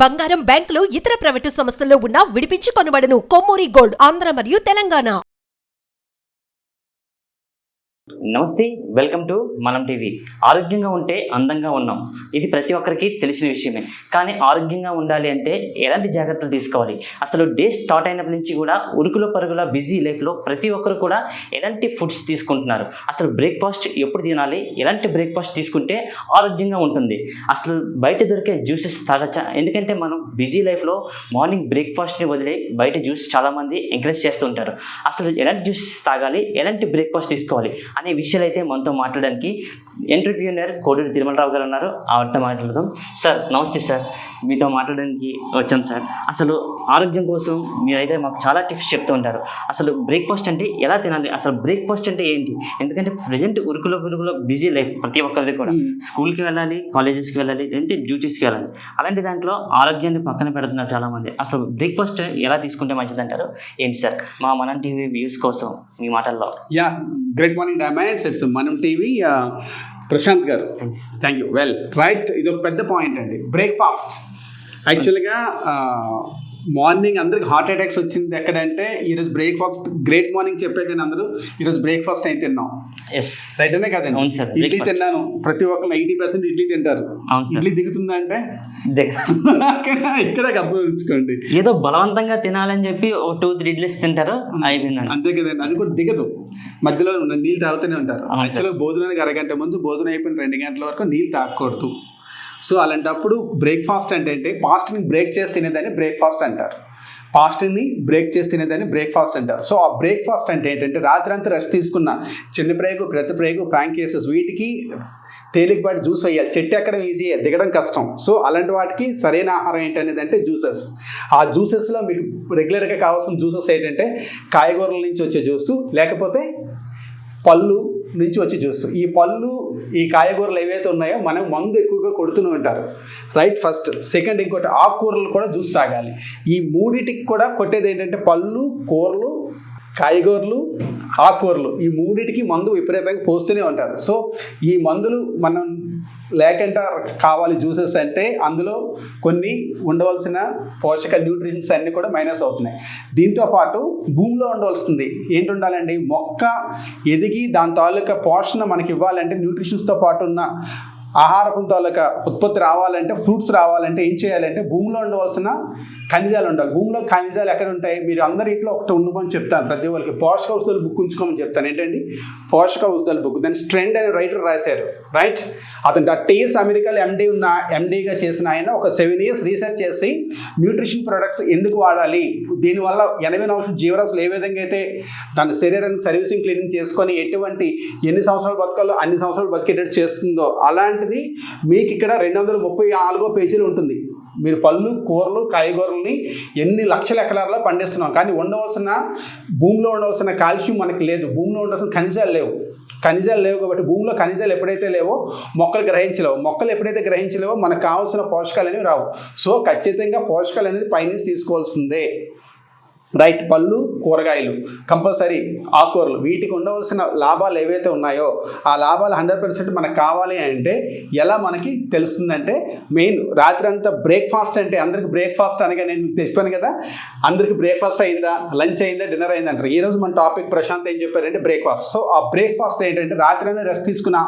బంగారం, బ్యాంకులు, ఇతర ప్రైవేటు సంస్థల్లో ఉన్న విడిపించి కొనబడును. కొమ్మూరి గోల్డ్, ఆంధ్ర మరియు తెలంగాణ. నమస్తే, వెల్కమ్ టు మనం టీవీ. ఆరోగ్యంగా ఉంటే అందంగా ఉన్నాం, ఇది ప్రతి ఒక్కరికి తెలిసిన విషయమే. కానీ ఆరోగ్యంగా ఉండాలి అంటే ఎలాంటి జాగ్రత్తలు తీసుకోవాలి? అసలు డే స్టార్ట్ అయినప్పటి నుంచి కూడా ఉరుకుల పరుగుల బిజీ లైఫ్లో ప్రతి ఒక్కరు కూడా ఎలాంటి ఫుడ్స్ తీసుకుంటున్నారు? అసలు బ్రేక్ఫాస్ట్ ఎప్పుడు తినాలి? ఎలాంటి బ్రేక్ఫాస్ట్ తీసుకుంటే ఆరోగ్యంగా ఉంటుంది? అసలు బయట దొరికే జ్యూసెస్ తాగచ్చా? ఎందుకంటే మనం బిజీ లైఫ్లో మార్నింగ్ బ్రేక్ఫాస్ట్ని వదిలే బయట జ్యూస్ చాలామంది ఎంకరేజ్ చేస్తూ ఉంటారు. అసలు ఎలాంటి జ్యూసెస్ తాగాలి, ఎలాంటి బ్రేక్ఫాస్ట్ తీసుకోవాలి అనే విషయాలు అయితే మనతో మాట్లాడడానికి ఎంటర్‌ప్రెన్యూర్ కోడూరి తిరుమలరావు గారు ఉన్నారు. ఆవిడతో మాట్లాడదాం. సార్ నమస్తే సార్, మీతో మాట్లాడడానికి వచ్చాం సార్. అసలు ఆరోగ్యం కోసం మీరైతే మాకు చాలా టిప్స్ చెప్తూ ఉంటారు. అసలు బ్రేక్ఫాస్ట్ అంటే ఎలా తినాలి? అసలు బ్రేక్ఫాస్ట్ అంటే ఏంటి? ఎందుకంటే ప్రజెంట్ ఉరుకులో బిజీ లైఫ్ ప్రతి ఒక్కరిది కూడా. స్కూల్కి వెళ్ళాలి, కాలేజెస్కి వెళ్ళాలి, లేదంటే డ్యూటీస్కి వెళ్ళాలి. అలాంటి దాంట్లో ఆరోగ్యాన్ని పక్కన పెడుతున్నారు చాలామంది. అసలు బ్రేక్ఫాస్ట్ ఎలా తీసుకుంటే మంచిది అంటారు? ఏంటి సార్ మా మనం టీవీ వ్యూస్ కోసం మీ మాటల్లో? గ్రేట్ మార్నింగ్ డైమండ్స్, ఇట్స్ మనం టీవీ. ప్రశాంత్ గారు, థ్యాంక్ యూ. వెల్ రైట్, ఇది ఒక పెద్ద పాయింట్ అండి. బ్రేక్ఫాస్ట్ యాక్చువల్గా మార్నింగ్ అందరికి హార్ట్ అటాక్స్ వచ్చింది ఎక్కడంటే ఈరోజు బ్రేక్ఫాస్ట్ గ్రేట్ మార్నింగ్ చెప్పే కానీ అందరూ ఈరోజు బ్రేక్ఫాస్ట్ అయితే తిన్నాం. రైట్ అనే కదండి. అవును సార్, ఇడ్లీ తిన్నాను. ప్రతి ఒక్కరు 80% ఇడ్లీ తింటారు. ఇడ్లీ దిగుతుందా అంటే ఇక్కడే అర్థం ఉంచుకోండి. ఏదో బలవంతంగా తినాలని చెప్పి 2-3 ఇడ్లీస్ తింటారు, అయిపోయిందండి. అంతే కదండి. అది కూడా దిగదు. మధ్యలో నీళ్ళు తాగుతూనే ఉంటారు. యాక్చువల్గా భోజనానికి అరగంట ముందు, భోజనం అయిపోయిన 2 గంటల వరకు నీళ్ళు తాగకూడదు. సో అలాంటప్పుడు బ్రేక్ఫాస్ట్ అంటే ఫాస్ట్ని బ్రేక్ చేసి తినేదాన్ని బ్రేక్ఫాస్ట్ అంటారు. ఫాస్ట్ని బ్రేక్ చేసి తినేదాన్ని బ్రేక్ఫాస్ట్ అంటారు. సో ఆ బ్రేక్ఫాస్ట్ అంటే ఏంటంటే రాత్రి అంతా రెస్ట్ తీసుకున్న చిన్న ప్రేగు, ప్రతి ప్రేగు, ప్రాంకేసెస్ వీటికి తేలికపాటి జ్యూస్ వేయాలి. చెట్టు ఎక్కడం ఈజీ, దిగడం కష్టం. సో అలాంటి వాటికి సరైన ఆహారం ఏంటనేది అంటే జ్యూసెస్. ఆ జ్యూసెస్లో మీకు రెగ్యులర్గా కావాల్సిన జ్యూసెస్ ఏంటంటే కాయగూరల నుంచి వచ్చే జ్యూసు, లేకపోతే పళ్ళు నుంచి వచ్చే జ్యూస్. ఈ పళ్ళు, ఈ కాయగూరలు ఏవైతే ఉన్నాయో మనం మందు ఎక్కువగా కొడుతూనే ఉంటారు. Right, first. సెకండ్, ఇంకోటి ఆకుకూరలు కూడా జ్యూస్ తాగాలి. ఈ మూడిటికి కూడా కొట్టేది ఏంటంటే పళ్ళు, కూరలు, కాయగూరలు, ఆకుకూరలు, ఈ మూడిటికి మందు విపరీతంగా పోస్తూనే ఉంటారు. సో ఈ మందులు మనం లేకుండా కావాలి జ్యూసెస్ అంటే అందులో కొన్ని ఉండవలసిన పోషక న్యూట్రిషన్స్ అన్నీ కూడా మైనస్ అవుతున్నాయి. దీంతో పాటు భూమిలో ఉండవలసింది ఏంటి ఉండాలండి? మొక్క ఎదిగి దాని తాలూకా పోషణ మనకి ఇవ్వాలంటే, న్యూట్రిషన్స్తో పాటు ఉన్న ఆహారపు తాలూకా ఉత్పత్తి రావాలంటే, ఫ్రూట్స్ రావాలంటే ఏం చేయాలంటే భూమిలో ఉండవలసిన ఖనిజాలు ఉండాలి. భూమిలో ఖనిజాలు ఎక్కడ ఉంటాయి? మీరు అందరి ఇంట్లో ఒకటి ఉండమని చెప్తాను, ప్రతి ఒక్కరికి పోషక ఔషధాలు బుక్ ఉంచుకోమని చెప్తాను. ఏంటండి పోషక ఔషధాలు బుక్? దాని స్ట్రెండ్ అనే రైటర్ రాశారు. రైట్, అతను టీఎస్ అమెరికాలో ఎండీగా చేసిన ఆయన ఒక 7 years రీసెర్చ్ చేసి న్యూట్రిషన్ ప్రొడక్ట్స్ ఎందుకు వాడాలి, దీనివల్ల 84 జీవరాశులు ఏ విధంగా అయితే తన శరీరానికి సర్వీసింగ్ క్లీనింగ్ చేసుకొని ఎన్ని సంవత్సరాలు బతకాలో అన్ని సంవత్సరాలు బతికేటట్టు చేస్తుందో, అలాంటిది మీకు ఇక్కడ 234 పేజీలు ఉంటుంది. మీరు పళ్ళు, కూరలు, కాయగూరల్ని ఎన్ని లక్షల ఎకరాల్లో పండిస్తున్నాం, కానీ భూమిలో ఉండవలసిన కాల్షియం మనకి లేదు. భూమిలో ఉండవలసిన ఖనిజాలు లేవు కాబట్టి భూమిలో ఖనిజాలు ఎప్పుడైతే లేవో మొక్కలు గ్రహించలేవు. మొక్కలు ఎప్పుడైతే గ్రహించలేవో మనకు కావాల్సిన పోషకాలు అనేవి రావు. సో ఖచ్చితంగా పోషకాలు అనేది పైనుంచి తీసుకోవాల్సిందే. రైట్, పళ్ళు, కూరగాయలు కంపల్సరీ, ఆకుకూరలు, వీటికి ఉండవలసిన లాభాలు ఏవైతే ఉన్నాయో ఆ లాభాలు 100% మనకు కావాలి అంటే ఎలా మనకి తెలుస్తుందంటే, మెయిన్ రాత్రి అంతా బ్రేక్ఫాస్ట్ అంటే అందరికి బ్రేక్ఫాస్ట్ అనగా నేను మీకు చెప్పాను కదా, అందరికి బ్రేక్ఫాస్ట్ అయిందా, లంచ్ అయిందా, డిన్నర్ అయిందా అంటారు. ఈరోజు మన టాపిక్ ప్రశాంత్ ఏం చెప్పారంటే బ్రేక్ఫాస్ట్. సో ఆ బ్రేక్ఫాస్ట్ ఏంటంటే రాత్రి అయినా రెస్ట్ తీసుకున్నా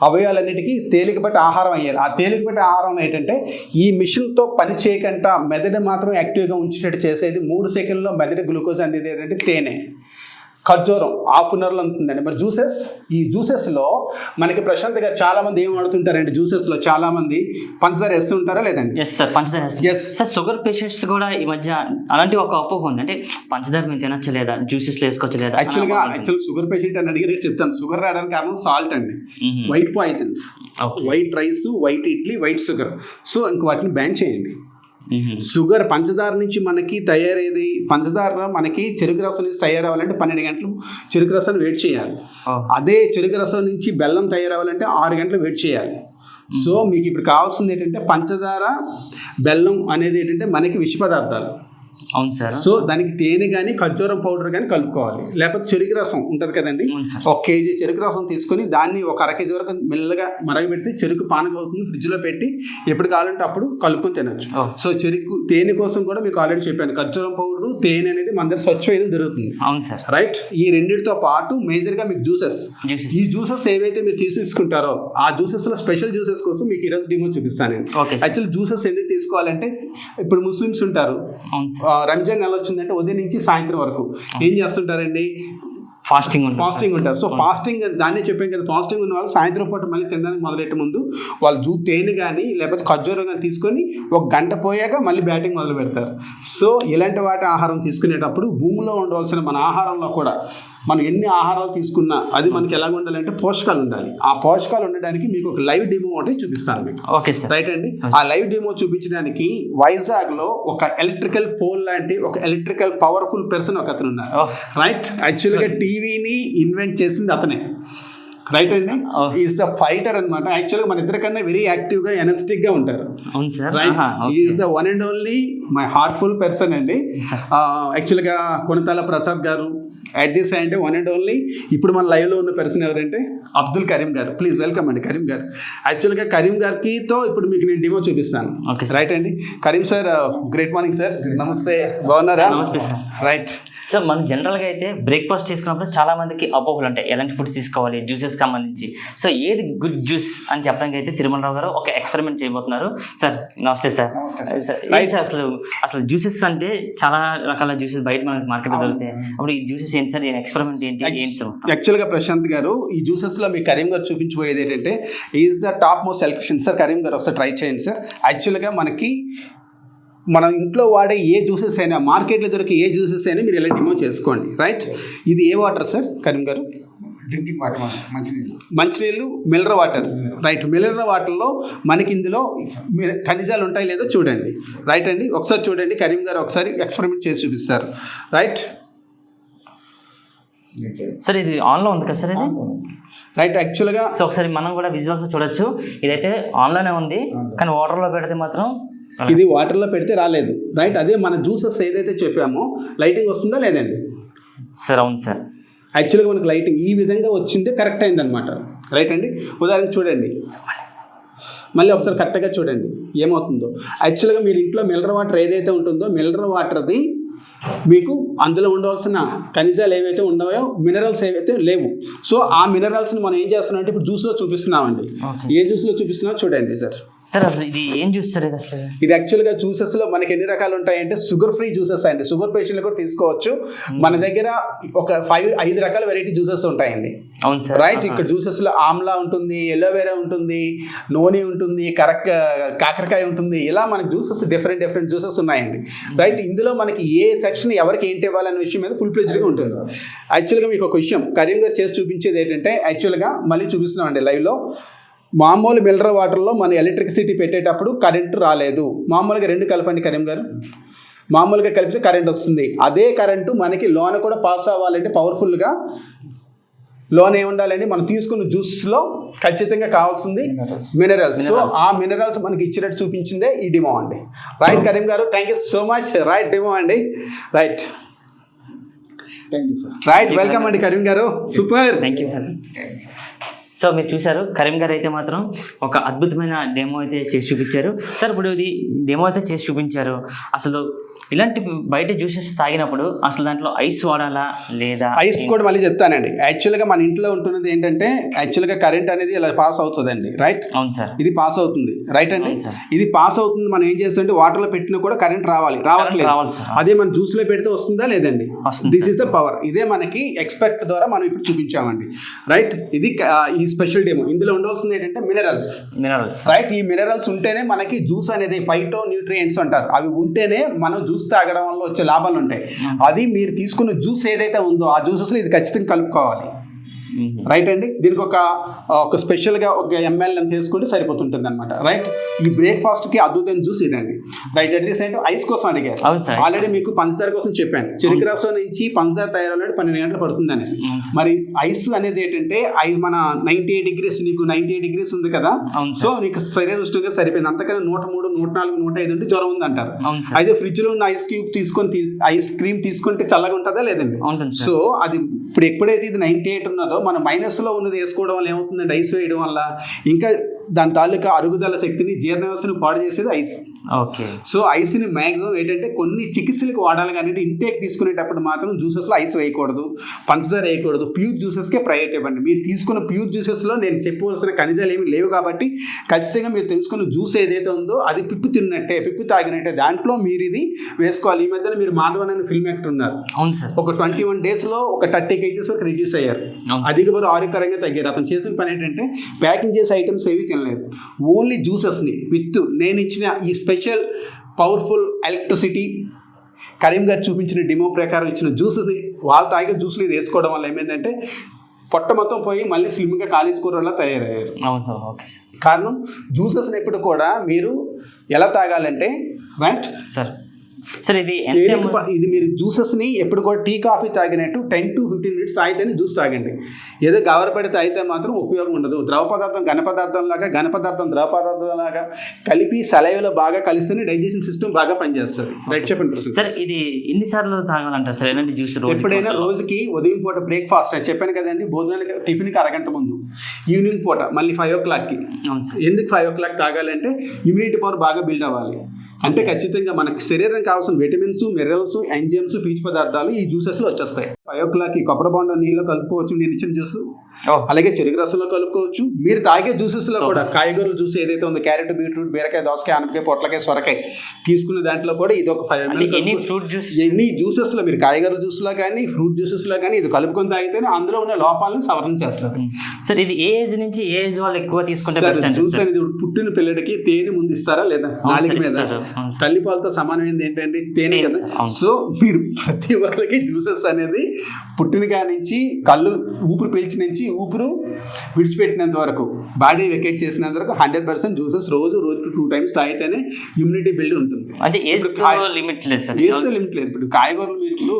అవయవాలన్నిటికీ తేలికపాటి ఆహారం అయ్యాలి. ఆ తేలికపాటి ఆహారం ఏంటంటే ఈ మిషన్తో పని చేయకుండా మెదడు మాత్రం యాక్టివ్గా ఉంచేటట్టు చేసేది 3 సెకండ్లో మెదడు గ్లూకోజ్ అందేది ఏంటంటే తేనె, ఖర్జూరం 1/2 అవర్లో ఉంటుందండి. మరి ఈ జ్యూసెస్లో మనకి ప్రశాంత్ గారు చాలామంది ఏం వాడుతుంటారంటే జ్యూసెస్లో చాలామంది పంచదార వేస్తూ ఉంటారా లేదండి? ఎస్ సార్, పంచదార సార్. షుగర్ పేషెంట్స్ కూడా ఈ మధ్య అలాంటి ఒక అపోహ ఉంది, అంటే పంచదార మేము తినచ్చలేదా, జ్యూసెస్లో వేసుకోవచ్చలేదా? యాక్చువల్ షుగర్ పేషెంట్ అని అడిగి చెప్తాను. షుగర్ రావడానికి కారణం సాల్ట్ అండి, white poisons, white rice, white idli, white sugar. So ఇంక వాటిని బ్యాన్ చేయండి. షుగర్ పంచదార నుంచి మనకి తయారయ్యేది, పంచదార మనకి చెరుకు రసం నుంచి తయారవ్వాలంటే 12 గంటలు చెరుకు రసాన్ని వెయిట్ చేయాలి. అదే చెరుకు రసం నుంచి బెల్లం తయారవ్వాలంటే 6 గంటలు వెయిట్ చేయాలి. సో మీకు ఇప్పుడు కావాల్సింది ఏంటంటే పంచదార, బెల్లం అనేది ఏంటంటే మనకి విష పదార్థాలు. అవును సార్. సో దానికి తేనె కానీ ఖర్జూరం పౌడర్ కానీ కలుపుకోవాలి. లేకపోతే చెరుకు రసం ఉంటుంది కదండి, అవును సార్. 1 కేజీ చెరుకు రసం తీసుకొని దాన్ని ఒక 1/2 కేజీ వరకు మెల్లగా మరగబెడితే చెరుకు పానకం అవుతుంది. ఫ్రిడ్జ్లో పెట్టి ఎప్పుడు కావాలంటే అప్పుడు కలుపుకొని తినొచ్చు. ఓ. సో తేనె కోసం కూడా మీకు ఆల్రెడీ చెప్పాను, ఖర్జూరం పౌడర్ తేనె అనేది మన దగ్గర స్వచ్ఛమైన దొరుకుతుంది. అవును సార్. రైట్. ఈ రెండింటితో పాటు మేజర్గా మీకు జ్యూసెస్, ఈ జ్యూసెస్ ఏవైతే మీరు తీసుకుంటారో ఆ జ్యూసెస్లో స్పెషల్ జ్యూసెస్ కోసం మీకు ఈరోజు డెమో చూపిస్తాను నేను. ఓకే. యాక్చువల్ జ్యూసెస్ ఎందుకు తీసుకోవాలంటే ఇప్పుడు ముస్లిమ్స్ ఉంటారు, అవును సార్. రంజాన్ నెల వచ్చిందంటే ఉదయం నుంచి సాయంత్రం వరకు ఏం చేస్తుంటారండి, ఫాస్టింగ్ ఉంటారు. సో ఫాస్టింగ్ దాన్నే చెప్పాం కదా, ఫాస్టింగ్ ఉన్న వాళ్ళు సాయంత్రం పూట మళ్ళీ తినడానికి మొదలెట్టే ముందు వాళ్ళు తేనె కానీ లేకపోతే ఖర్జూరం కానీ తీసుకొని 1 గంట పోయాక మళ్ళీ బ్యాటింగ్ మొదలు పెడతారు. సో ఇలాంటి వాటి ఆహారం తీసుకునేటప్పుడు భూమిలో ఉండవలసిన మన ఆహారంలో కూడా మనం ఎన్ని ఆహారాలు తీసుకున్నా అది మనకి ఎలాగ ఉండాలంటే పోషకాలు ఉండాలి. ఆ పోషకాలు ఉండడానికి మీకు ఒక లైవ్ డెమో ఒకటి చూపిస్తాను మీకు. Okay sir. రైట్ అండి. ఆ లైవ్ డెమో చూపించడానికి వైజాగ్లో ఒక ఎలక్ట్రికల్ పోల్ లాంటి ఒక ఎలక్ట్రికల్ పవర్ఫుల్ పర్సన్ ఒక అతను ఉన్నారు. రైట్. యాక్చువల్గా టీవీని ఇన్వెంట్ చేసింది అతనే. రైట్ అండి. ఈజ్ ద ఫైటర్ అనమాట. యాక్చువల్గా మన ఇద్దరికన్నా వెరీ యాక్టివ్గా ఎనర్జెటిక్గా ఉంటారు. అవును sir. Right. Is the one and only my heartful person అండి. యాక్చువల్గా కొనతాల ప్రసాద్ గారు అట్ దిస్ అంటే వన్ అండ్ ఓన్లీ ఇప్పుడు మన లైవ్లో ఉన్న పర్సన్ ఎవరంటే అబ్దుల్ కరీం గారు. ప్లీజ్ వెల్కమ్ అండి కరీం గారు. యాక్చువల్గా కరీం గారితో ఇప్పుడు మీకు నేను డెమో చూపిస్తాను. రైట్ అండి. Karim sir, great morning sir. నమస్తే, బాగున్నారా? నమస్తే సార్. రైట్. సో మనం జనరల్గా అయితే బ్రేక్ఫాస్ట్ తీసుకున్నప్పుడు చాలా మందికి అపోహలు ఉంటాయి, ఎలాంటి ఫుడ్స్ తీసుకోవాలి జ్యూసెస్ సంబంధించి. సో ఏది గుడ్ జ్యూస్ అని చెప్పడానికి అయితే తిరుమలరావు గారు ఒక ఎక్స్పెరిమెంట్ చేయబోతున్నారు. సార్ నమస్తే సార్. అసలు జ్యూసెస్ అంటే చాలా రకాల జ్యూసెస్ బయట మనకి మార్కెట్లో దొరుకుతాయి. అప్పుడు ఈ జ్యూసెస్ ఏంటి సార్, ఎక్స్పెరిమెంట్ ఏంటి సార్? యాక్చువల్గా ప్రశాంత్ గారు ఈ జ్యూసెస్లో మీ కరీం గారు చూపించబోయేది ఏంటంటే is the top most election. Sir Karim గారు ఒకసారి ట్రై చేయండి సార్. యాక్చువల్గా మనకి మన ఇంట్లో వాడే ఏ జ్యూసెస్ అయినా, మార్కెట్లో దొరికే ఏ జ్యూసెస్ అయినా మీరు ఇలా డిమో చేసుకోండి. రైట్. ఇది ఏ వాటర్ సార్ కరీం గారు? డ్రింకింగ్ వాటర్, మంచినీళ్ళు మినరల్ వాటర్. రైట్. మినరల్ వాటర్లో మనకి ఇందులో ఖనిజాలు ఉంటాయి లేదో చూడండి. రైట్ అండి. ఒకసారి చూడండి, కరీం గారు ఒకసారి ఎక్స్పెరిమెంట్ చేసి చూపిస్తారు. రైట్. సార్ ఇది ఆన్లో ఉంది కదా సార్ ఇది? రైట్. యాక్చువల్గా సో ఒకసారి మనం కూడా విజువల్స్ చూడొచ్చు. ఇదైతే ఆన్లోనే ఉంది, కానీ వాటర్లో పెడితే మాత్రం ఇది వాటర్లో పెడితే రాలేదు. రైట్. అదే మన జ్యూసెస్ ఏదైతే చెప్పామో లైటింగ్ వస్తుందా లేదండి? సార్ అవును సార్. యాక్చువల్గా మనకు లైటింగ్ ఈ విధంగా వచ్చిందే కరెక్ట్ అయిందనమాట. రైట్ అండి. ఉదాహరణ చూడండి, మళ్ళీ ఒకసారి కరెక్ట్గా చూడండి ఏమవుతుందో. యాక్చువల్గా మీరు ఇంట్లో మినరల్ వాటర్ ఏదైతే ఉంటుందో మినరల్ వాటర్ది మీకు అందులో ఉండవలసిన ఖనిజాలు ఏవైతే ఉన్నాయో, మినరల్స్ ఏవైతే లేవు. సో ఆ మినరల్స్ని మనం ఏం చేస్తున్నాం అంటే ఇప్పుడు జ్యూస్లో చూపిస్తున్నామండి. ఏ జ్యూస్లో చూపిస్తున్నామో చూడండి సార్. సార్ అసలు ఇది ఏం జ్యూస్ సార్ ఇది అసలు? ఇది యాక్చువల్గా జ్యూసెస్లో మనకి ఎన్ని రకాలు ఉంటాయంటే షుగర్ ఫ్రీ జ్యూసెస్ అండి. షుగర్ పేషెంట్లు కూడా తీసుకోవచ్చు. మన దగ్గర ఒక 5 రకాల వెరైటీ జ్యూసెస్ ఉంటాయండి. అవును సార్. రైట్. ఇక్కడ జ్యూసెస్లో ఆమ్లా ఉంటుంది, ఎలోవేరా ఉంటుంది, నోని ఉంటుంది, కాకరకాయ ఉంటుంది. ఇలా మనకి జ్యూసెస్ డిఫరెంట్ జ్యూసెస్ ఉన్నాయండి. రైట్. ఇందులో మనకి ఏ సెక్షన్ ఎవరికి ఏంటి ఇవ్వాలనే విషయం మీద ఫుల్ ప్లెజ్డ్గా ఉంటుంది. యాక్చువల్గా మీకు ఒక విషయం కరీం గారు చేసి చూపించేది ఏంటంటే, యాక్చువల్గా మళ్ళీ చూపిస్తున్నామండి లైవ్లో. మామూలు మినరల్ వాటర్లో మన ఎలక్ట్రిసిటీ పెట్టేటప్పుడు కరెంటు రాలేదు. మామూలుగా 2 కలపండి కరీం గారు. మామూలుగా కలిపితే కరెంట్ వస్తుంది. అదే కరెంటు మనకి లోన కూడా పాస్ అవ్వాలంటే పవర్ఫుల్గా లోన్ ఏమి ఉండాలండి, మనం తీసుకున్న జ్యూస్లో ఖచ్చితంగా కావాల్సింది మినరల్స్. సో ఆ మినరల్స్ మనకి ఇచ్చినట్టు చూపించిందే ఈ డిమో అండి. రైట్ కరీం గారు, thank you so much. Right demo అండి. Right. Thank you sir. Right. Welcome అండి కరీం గారు. Super. Thank you sir. So మీరు చూశారు, కరీం గారు అయితే మాత్రం ఒక అద్భుతమైన డెమో అయితే చేసి చూపించారు. సార్ ఇప్పుడు ఇది డెమో అయితే చేసి చూపించారు. అసలు ఇలాంటి బయట జ్యూసెస్ తాగినప్పుడు అసలు దాంట్లో ఐస్ వాడాలా లేదా? ఐస్ కూడా మళ్ళీ చెప్తానండి. యాక్చువల్గా మన ఇంట్లో ఉంటున్నది ఏంటంటే యాక్చువల్గా కరెంట్ అనేది ఇలా పాస్ అవుతుందండి. రైట్. అవును సార్. ఇది పాస్ అవుతుంది. రైట్ అండి. ఇది పాస్ అవుతుంది. మనం ఏం చేస్తుంటే వాటర్లో పెట్టినా కూడా కరెంట్ రావట్లేదు. అదే మన జ్యూస్లో పెడితే వస్తుందా లేదండి? This is the power. ఇదే మనకి ఎక్స్పెక్ట్ ద్వారా మనం ఇప్పుడు చూపించామండి. రైట్. ఇది ఈ స్పెషల్ డెమో. ఇందులో ఉండవలసింది ఏంటంటే మినరల్స్. రైట్. ఈ మినరల్స్ ఉంటేనే మనకి జ్యూస్ అనేది ఫైటో న్యూట్రియంట్స్ అంటారు. అవి ఉంటేనే మనం జ్యూస్ తాగడం వల్ల వచ్చే లాభాలు ఉంటాయి. అది మీరు తీసుకున్న జ్యూస్ ఏదైతే ఉందో ఆ జ్యూసెస్లో ఇది ఖచ్చితంగా కలుపుకోవాలి. రైట్ అండి. దీనికి ఒక స్పెషల్గా ఒక ఎంఎల్ అని తీసుకుంటే సరిపోతుంటుంది అనమాట. రైట్, ఈ బ్రేక్ఫాస్ట్కి అద్భుతమైన జ్యూస్ ఇదండి. Right, at the same ice కోసం అడిగారు. ఆల్రెడీ మీకు పంచదార కోసం చెప్పాను. చెరుకు రసం నుంచి పంచదార తయారవ్వాలంటే 12 గంటలు పడుతుంది అనేసి. మరి ఐస్ అనేది ఏంటంటే మన 98 degrees, నీకు 98 degrees ఉంది కదా, సో నీకు శరీర ఉష్ణోగ్రత సరిపోయింది. అంతకన్నా 103, 104, 105 ఉంటే జ్వరం ఉంది అంటారు. అయితే ఫ్రిడ్జ్ లో ఉన్న ఐస్ క్రీమ్ తీసుకుంటే చల్లగా ఉంటుందా లేదండి? సో అది ఎప్పుడైతే ఇది 98 ఉన్నదో మన మైనస్ లో ఉన్నది వేసుకోవడం వల్ల ఏమవుతుందంటే, ఐస్ వేయడం వల్ల ఇంకా దాని తాలూకా అరుగుదల శక్తిని, జీర్ణ వ్యవస్థను పాడు చేసేది ఐస్. ఓకే. సో ఐస్ని మ్యాక్సిమం ఏంటంటే కొన్ని చికిత్సలకు వాడాలి, కానీ ఇంటేక్ తీసుకునేటప్పుడు మాత్రం జ్యూసెస్లో ఐస్ వేయకూడదు, పంచదార వేయకూడదు. ప్యూర్ జ్యూసెస్కే ప్రయారిటీ ఇవ్వండి. మీరు తీసుకున్న ప్యూర్ జ్యూసెస్లో నేను చెప్పవలసిన ఖనిజాలు ఏమి లేవు కాబట్టి ఖచ్చితంగా మీరు తీసుకున్న జ్యూస్ ఏదైతే ఉందో అది పిప్పు తిన్నట్టే, పిప్పు తాగినట్టే, దాంట్లో మీరు ఇది వేసుకోవాలి. ఈ మధ్యన మీరు మాధవన్ అనే ఫిల్మ్ యాక్టర్ ఉన్నారు. అవును సార్. ఒక 21 daysలో ఒక 30 kgs వరకు రిడ్యూస్ అయ్యారు. అధిక బరువు ఆరోగ్యకరంగా తగ్గారు. అతను చేసిన పని ఏంటంటే ప్యాకింగ్ చేసే ఐటమ్స్ ఏవి తినలేదు, ఓన్లీ జ్యూసెస్ని విత్ నేను ఇచ్చిన ఈ స్పెషల్ పవర్ఫుల్ ఎలక్ట్రిసిటీ కరీం గారు చూపించిన డిమో ప్రకారం ఇచ్చిన జ్యూస్ని, వాళ్ళు తాగే జ్యూస్లు ఇది వేసుకోవడం వల్ల ఏమైందంటే పొట్ట మొత్తం పోయి మళ్ళీ స్లిమ్గా కాలేజ్ కూరలా తయారయ్యారు. కారణం జ్యూసెస్ని ఎప్పుడు కూడా మీరు ఎలా తాగాలంటే, రైట్ సార్ సార్ ఇది మీరు జ్యూసెస్ని ఎప్పుడు కూడా టీ కాఫీ తాగినట్టు 10 to 15 minutes తాగితేనే జ్యూస్ తాగండి. ఏదో గవరపడి తాగితే మాత్రం ఉపయోగం ఉండదు. ద్రవ పదార్థం ఘన పదార్థం లాగా, ఘన పదార్థం ద్రవ పదార్థం లాగా కలిపి సలైవలో బాగా కలిస్తేనే డైజెషన్ సిస్టమ్ బాగా పనిచేస్తుంది. రైట్, చెప్పండి సార్. ఇది ఎన్నిసార్లు తాగాలంటారు సార్? ఎలాంటి జ్యూస్? ఎప్పుడైనా రోజుకి ఉదయం పూట బ్రేక్ఫాస్ట్ అని చెప్పాను కదండి, భోజనానికి టిఫిన్కి అరగంట ముందు, ఈవినింగ్ పూట మళ్ళీ 5 o'clockకి. ఎందుకు 5 o'clock తాగాలంటే ఇమ్యూనిటీ పవర్ బాగా బిల్డ్ అవ్వాలి. అంటే ఖచ్చితంగా మనకి శరీరం కావాల్సిన విటమిన్స్, మినరల్స్, ఎంజైమ్స్, పీచు పదార్థాలు ఈ జ్యూసెస్లో వచ్చేస్తాయి. 5 o'clockకి కొబ్బరి బొండం నీళ్ళు కలుపుకోవచ్చు, నేను ఇచ్చిన జ్యూస్. అలాగే చెరుకు రసంలో కలుపుకోవచ్చు. మీరు తాగే జ్యూసెస్లో కూడా కాయగూరల జ్యూస్ ఏదైతే ఉందో, క్యారెట్, బీట్రూట్, బీరకాయ, దోసకాయ, ఆనపకాయ, పొట్లకాయ, సొరకాయ తీసుకునే దాంట్లో కూడా ఇది ఒక 5 ml. ఎన్ని జ్యూసెస్లో మీరు కాయగూరల జ్యూస్లో కానీ ఫ్రూట్ జ్యూసెస్లో కానీ ఇది కలుపుకొని తాగితేనే అందులో ఉన్న లోపాలను సవరణ చేస్తారు. సార్ ఇది ఏ ఏజ్ నుంచి ఏ ఏజ్ వాళ్ళు ఎక్కువ తీసుకుంటే జ్యూస్ అనేది పుట్టిన పిల్లడికి తేనె ముందు ఇస్తారా లేదా? నాలుగు మీద తల్లిపాలతో సమానమైనది ఏంటండి? తేనె కదా. సో మీరు ప్రతి ఒక్కరికి జ్యూసెస్ అనేది పుట్టిన కాడి నుంచి కళ్ళు ఊపిరి పీల్చి నుంచి ఊపిరి విడిచిపెట్టినంత వరకు, బాడీ వెకేట్ చేసినంత వరకు 100% జ్యూసెస్ రోజుకి 2 times తాగితేనే ఇమ్యూనిటీ బిల్డ్ ఉంటుంది. అంటే లిమిట్ లేదు సార్. లిమిట్ లేదు. ఇప్పుడు కాయగూరలు మీరు ఇప్పుడు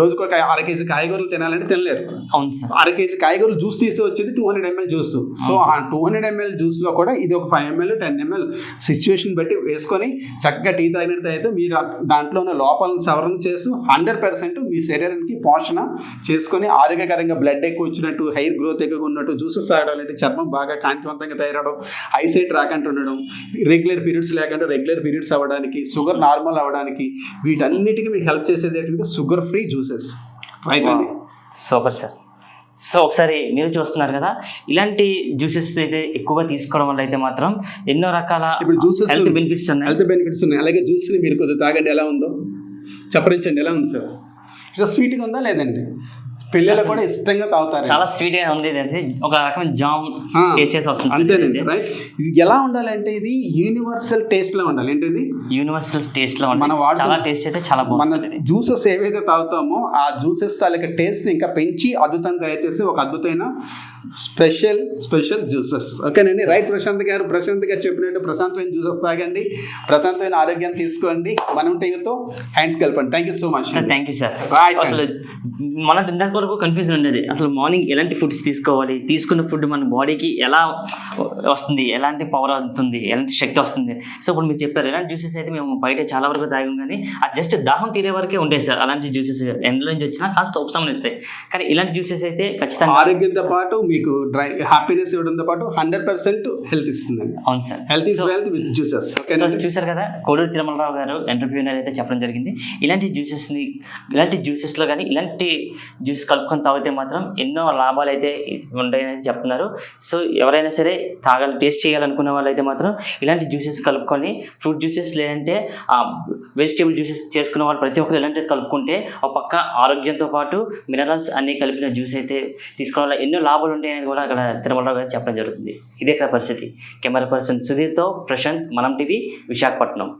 రోజుకు ఒక 1/2 kg కాయగూరలు తినాలంటే తినలేరు. అవును సార్. 1/2 kg కాయగూరలు జ్యూస్ తీస్తే వచ్చేది 200 ml జ్యూస్. సో ఆ 200 ml జ్యూస్లో కూడా ఇది ఒక 5 ml, 10 ml సిచ్యువేషన్ బట్టి వేసుకొని చక్కగా టీ తాగినట్టు అయితే మీరు దాంట్లో ఉన్న లోపాలను సవరణ చేసి 100% మీ శరీరానికి పోషణ చేసుకొని ఆరోగ్యకరంగా బ్లడ్ ఎక్కువ వచ్చినట్టు, హెయిర్ గ్రోత్ ఎక్కువగా ఉన్నట్టు, జ్యూసెస్ తాగడాలంటే చర్మం బాగా కాంతివంతంగా తయారవడం, ఐసైట్ రాకుండా ఉండడం, రెగ్యులర్ పీరియడ్స్ లేకుండా రెగ్యులర్ పీరియడ్స్ అవ్వడానికి, షుగర్ నార్మల్ అవ్వడానికి, వీటన్నిటికీ మీకు హెల్ప్ చేసేది ఏంటంటే షుగర్ ఫ్రీ జ్యూసెస్. రైట్ అండి. Super sir. సో ఒకసారి మీరు చూస్తున్నారు కదా, ఇలాంటి జ్యూసెస్ అయితే ఎక్కువగా తీసుకోవడం వల్ల అయితే మాత్రం ఎన్నో రకాల ఇప్పుడు జ్యూసెస్ హెల్త్ బెనిఫిట్స్ ఉన్నాయి. అలాగే జ్యూస్ని మీరు కొద్దిగా తాగండి, ఎలా ఉందో చెప్పరించండి. ఎలా ఉంది సార్? స్వీట్గా ఉందా లేదండి? పిల్లలు కూడా ఇష్టంగా తాగుతారు. చాలా స్వీట్ గా ఉంది. ఒక రకమైన జామ్ టేస్ట్ చేసి వస్తుంది. అంతేనండి. రైట్. ఇది ఎలా ఉండాలంటే ఇది యూనివర్సల్ టేస్ట్ లో ఉండాలి. ఏంటండి? యూనివర్సల్ టేస్ట్ లో ఉండాలి. చాలా టేస్ట్ అయితే చాలా బాగుంది. మన జ్యూసెస్ ఏవైతే తాగుతామో ఆ జ్యూసెస్ తాలూకా టేస్ట్ ఇంకా పెంచి అద్భుతంగా తయారు ఒక అద్భుతమైన స్పెషల్ జ్యూసెస్. ఓకేనండి. రైట్. ప్రశాంత్ గారు చెప్పినట్టు ప్రశాంతమైన జ్యూసెస్ తాగండి, ప్రశాంతమైన ఆరోగ్యాన్ని తీసుకోండి. మనం టీవీతో హ్యాండ్స్ కలపండి. Thank you so much. Thank you sir. అసలు మన ఇందాక వరకు కన్ఫ్యూజన్ ఉండేది, అసలు మార్నింగ్ ఎలాంటి ఫుడ్స్ తీసుకోవాలి, తీసుకున్న ఫుడ్ మన బాడీకి ఎలా వస్తుంది, ఎలాంటి పవర్ అవుతుంది, ఎలాంటి శక్తి వస్తుంది. సో ఇప్పుడు మీరు చెప్పారు ఎలాంటి జ్యూసెస్ అయితే మేము బయట చాలా వరకు తాగాం, కానీ అది జస్ట్ దాహం తీరే వరకే ఉంటాయి సార్. అలాంటి జ్యూసెస్ ఎండలో నుంచి వచ్చినా కాస్త ఉపశమనం ఇస్తాయి, కానీ ఇలాంటి జ్యూసెస్ అయితే ఖచ్చితంగా ఆరోగ్యంతో పాటు మీకు హ్యాపీనెస్ ఇవ్వడంతో పాటు 100% హెల్త్ ఇస్తుందండి. అవును sir. Health is wealth with juices. చూసారు కదా, కోడూరు తిరుమలరావు గారు ఎంటర్ప్రీనర్ అయితే చెప్పడం జరిగింది. ఇలాంటి జ్యూసెస్లో కానీ ఇలాంటి జ్యూస్ కలుపుకొని తాగితే మాత్రం ఎన్నో లాభాలు అయితే ఉంటాయని చెప్తున్నారు. సో ఎవరైనా సరే టేస్ట్ చేయాలనుకున్న వాళ్ళు అయితే మాత్రం ఇలాంటి జ్యూసెస్ కలుపుకొని, ఫ్రూట్ జ్యూసెస్ లేదంటే వెజిటేబుల్ జ్యూసెస్ చేసుకున్న వాళ్ళు ప్రతి ఒక్కరు ఇలాంటివి కలుపుకుంటే ఒక పక్క ఆరోగ్యంతో పాటు మినరల్స్ అన్ని కలిపిన జ్యూస్ అయితే తీసుకోవడం వల్ల ఎన్నో లాభాలు ఉంటాయని కూడా అక్కడ తిరుమలరావు గారు చెప్పడం జరుగుతుంది. ఇదే ఇక్కడ పరిస్థితి. కెమెరా పర్సన్ సుధీర్తో ప్రశాంత్, మనం టీవీ, విశాఖపట్నం.